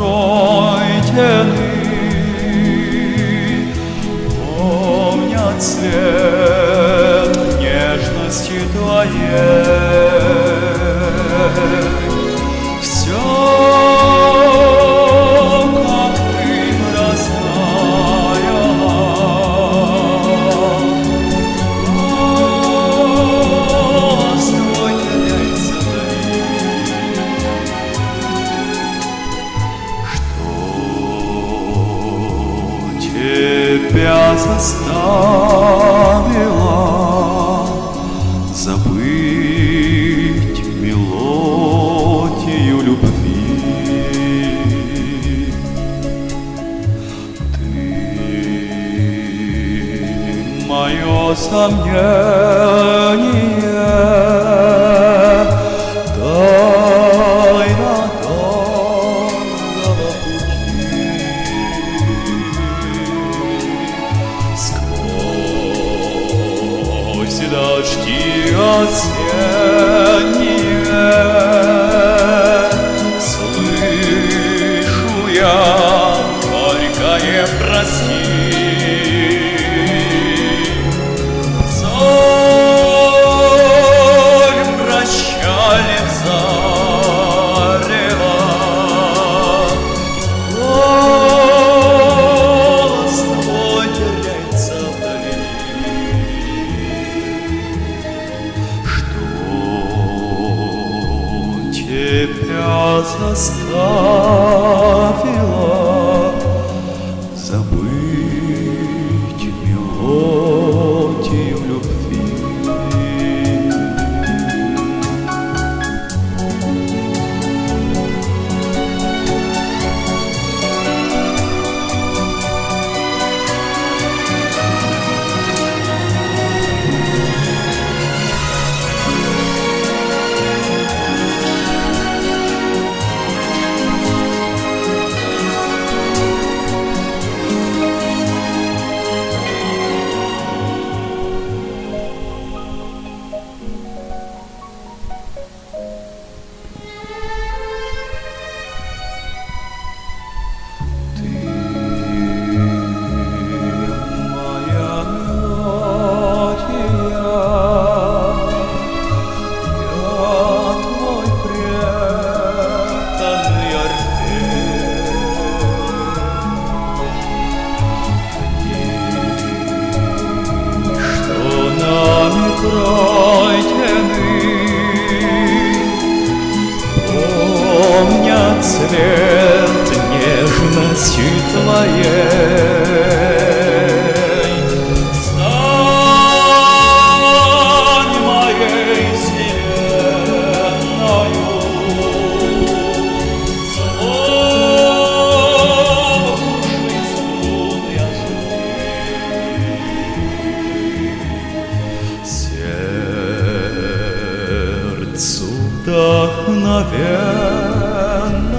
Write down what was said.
пройдены, помнят цвет нежности твоей. Все, как дым растаяло, голос твой теряется вдали. Что тебя заставило забыть мелодию любви? Ты мое сомнение, тайна долгого пути. Сквозь дожди осенние слышу я горькое прости. Соль прощали в зарево, голос твой теряется вдали. Тебя заставило забыть мелодию любви. Пройдены, помнят цвет нежности твоей. Стань моей вселенною, слушай струны сердцу вдохновенно